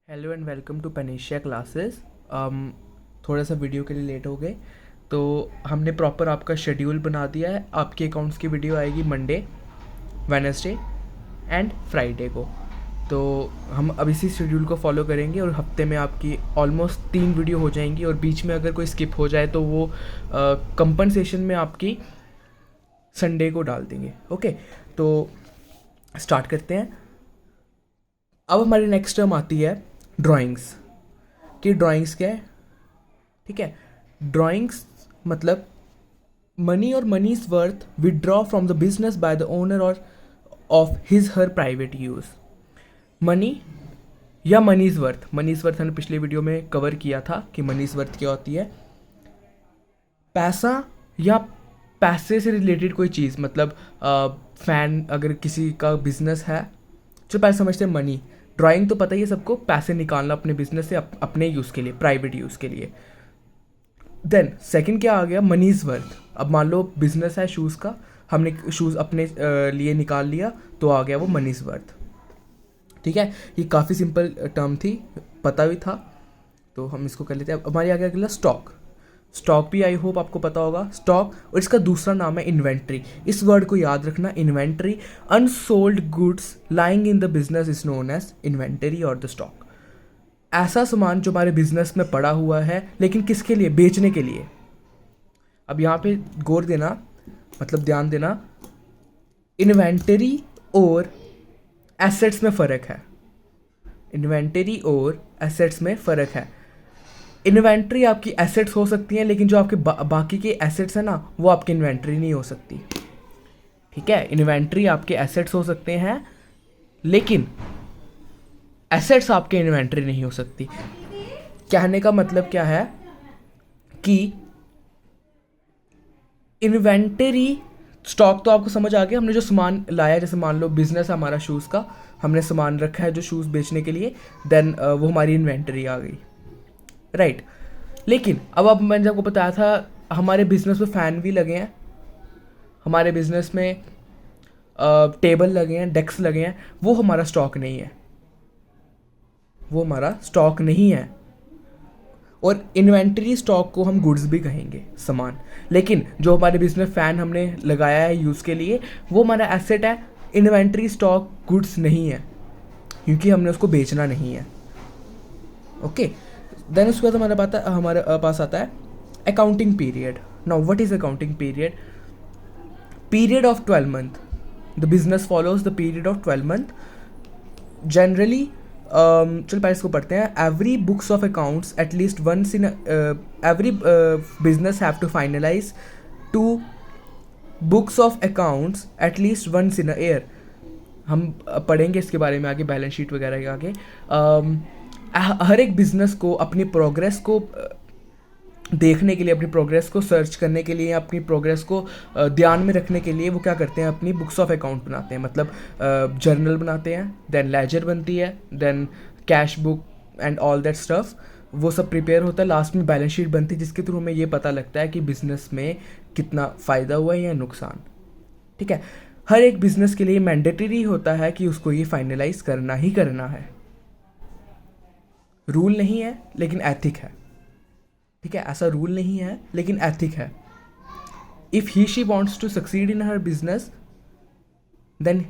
Hello and welcome to Panacea classes. थोड़ा सा video के लिए लेट हो गए, तो हमने प्रॉपर आपका शेड्यूल बना दिया है। आपके अकाउंट्स की वीडियो आएगी मंडे, वेडनेसडे एंड फ्राइडे को। तो हम अब इसी शेड्यूल को फॉलो करेंगे और हफ्ते में आपकी ऑलमोस्ट 3 वीडियो हो जाएंगी, और बीच में अगर कोई स्किप हो जाए तो वो कंपनसेशन में आपकी संडे को डाल देंगे। ओके, तो स्टार्ट करते हैं। अब हमारी नेक्स्ट टर्म आती है ड्राइंग्स। कि ड्राइंग्स क्या है? ठीक है, ड्राइंग्स मतलब मनी और money is worth withdraw from the business by the owner और of his her private use. Money या money is worth, money is worth हमने पिछले वीडियो में कवर किया था कि मनी इज वर्थ क्या होती है। पैसा या पैसे से रिलेटेड कोई चीज़, मतलब फैन, अगर किसी का बिजनेस है, जो पैसे समझते हैं मनी। ड्राइंग तो पता ही है सबको, पैसे निकालना अपने बिजनेस से अपने यूज़ के लिए, प्राइवेट यूज़ के लिए। देन सेकंड क्या आ गया? Money is worth. अब मान लो बिजनेस है शूज़ का, हमने शूज़ अपने लिए निकाल लिया, तो आ गया वो मनी इज़ वर्थ। ठीक है, ये काफ़ी सिंपल टर्म थी, पता भी था, तो हम इसको कर लेते हैं। अब हमारी आ गया अगला स्टॉक। स्टॉक भी आई होप आपको पता होगा। स्टॉक और इसका दूसरा नाम है इन्वेंट्री। इस वर्ड को याद रखना, inventory. Unsold goods lying in the business is known as inventory और द स्टॉक। ऐसा सामान जो हमारे बिजनेस में पड़ा हुआ है, लेकिन किसके लिए? बेचने के लिए। अब यहाँ पे गौर देना, मतलब ध्यान देना, इन्वेंटरी और एसेट्स में फ़र्क है। इन्वेंटरी और एसेट्स में फ़र्क है। इन्वेंट्री आपकी एसेट्स हो सकती हैं, लेकिन जो आपके बाकी के एसेट्स हैं ना, वो आपकी इन्वेंट्री नहीं हो सकती। ठीक है, इन्वेंट्री आपके एसेट्स हो सकते हैं, लेकिन एसेट्स आपके इन्वेंट्री नहीं हो सकती। कहने का मतलब क्या है कि इन्वेंटरी, स्टॉक तो आपको समझ आ गया, हमने जो सामान लाया, जैसे मान लो बिजनेस है हमारा शूज़ का, हमने सामान रखा है जो शूज़ बेचने के लिए, देन वो हमारी इन्वेंटरी आ गई, राइट। लेकिन अब मैंने आपको बताया था, हमारे बिजनेस में फ़ैन भी लगे हैं, हमारे बिजनेस में टेबल लगे हैं, डेस्क लगे हैं, वो हमारा स्टॉक नहीं है, वो हमारा स्टॉक नहीं है। और इन्वेंटरी स्टॉक को हम गुड्स भी कहेंगे, सामान। लेकिन जो हमारे बिजनेस फ़ैन हमने लगाया है यूज़ के लिए, वो हमारा एसेट है। इन्वेंटरी स्टॉक गुड्स नहीं है, क्योंकि हमने उसको बेचना नहीं है। ओके, देन उसके बाद हमारे पास आता है accounting period. Now what is accounting period? Period of 12 month. The business follows the period of 12 month generally. चल पहले इसको पढ़ते हैं। Every books of accounts at least once in every business have to finalise to books of accounts at least once in a year. हम पढ़ेंगे इसके बारे में आगे, बैलेंस शीट वगैरह के आगे। हर एक बिजनेस को अपनी प्रोग्रेस को देखने के लिए, अपनी प्रोग्रेस को सर्च करने के लिए, अपनी प्रोग्रेस को ध्यान में रखने के लिए वो क्या करते हैं? अपनी बुक्स ऑफ अकाउंट बनाते हैं, मतलब जर्नल बनाते हैं, देन लेजर बनती है, then cash book and all that stuff, वो सब प्रिपेयर होता है। लास्ट में बैलेंस शीट बनती है, जिसके थ्रू हमें ये पता लगता है कि बिजनेस में कितना फ़ायदा हुआ है या नुकसान। ठीक है, हर एक बिजनेस के लिए मैंडेटरी होता है कि उसको ये फाइनलाइज करना ही करना है। रूल नहीं है, लेकिन एथिक है। ठीक है, ऐसा रूल नहीं है, लेकिन एथिक है। If he she wants to succeed in her business, then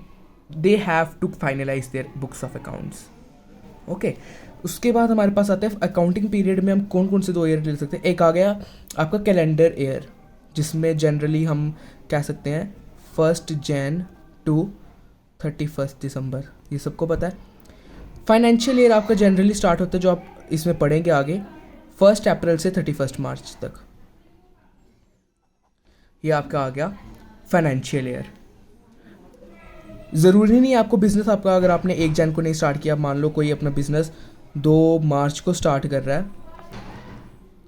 they have to finalise their books of accounts. Okay, उसके बाद हमारे पास आता है अकाउंटिंग पीरियड में हम कौन कौन से 2 ईयर ले सकते हैं। एक आ गया आपका कैलेंडर ईयर, जिसमें जनरली हम कह सकते हैं 1 जैन टू 31 दिसंबर, ये सबको पता है। फाइनेंशियल ईयर आपका जनरली स्टार्ट होता है, जो आप इसमें पढ़ेंगे आगे, 1 अप्रैल से 31 मार्च तक। ये आपका आ गया फाइनेंशियल ईयर। ज़रूरी नहीं आपको बिजनेस, आपका अगर आपने 1 जन को नहीं स्टार्ट किया, मान लो कोई अपना बिजनेस 2 मार्च को स्टार्ट कर रहा है,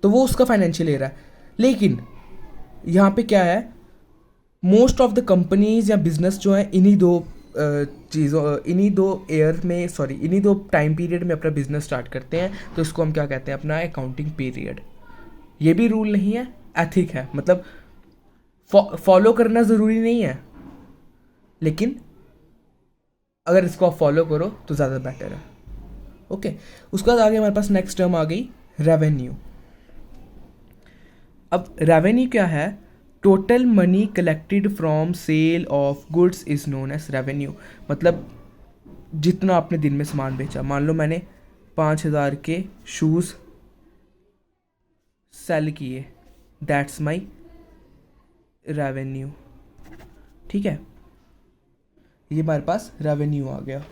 तो वो उसका फाइनेंशियल ईयर है। लेकिन यहाँ पे क्या है, मोस्ट ऑफ द कंपनीज या बिजनेस जो है इन्हीं दो इन्हीं 2 ईयर में, सॉरी इन्हीं 2 टाइम पीरियड में अपना बिजनेस स्टार्ट करते हैं, तो इसको हम क्या कहते हैं? अपना अकाउंटिंग पीरियड। ये भी रूल नहीं है, एथिक है, मतलब फॉलो करना ज़रूरी नहीं है, लेकिन अगर इसको आप फॉलो करो तो ज़्यादा बेटर है। ओके, उसके बाद आगे हमारे पास नेक्स्ट टर्म आ गई रेवेन्यू। अब रेवेन्यू क्या है? Total money collected from sale of goods is known as revenue. मतलब जितना आपने दिन में सामान बेचा, मान लो मैंने 5,000 के शूज़ सेल किए, दैट्स माई रेवेन्यू। ठीक है, ये हमारे पास रेवेन्यू आ गया।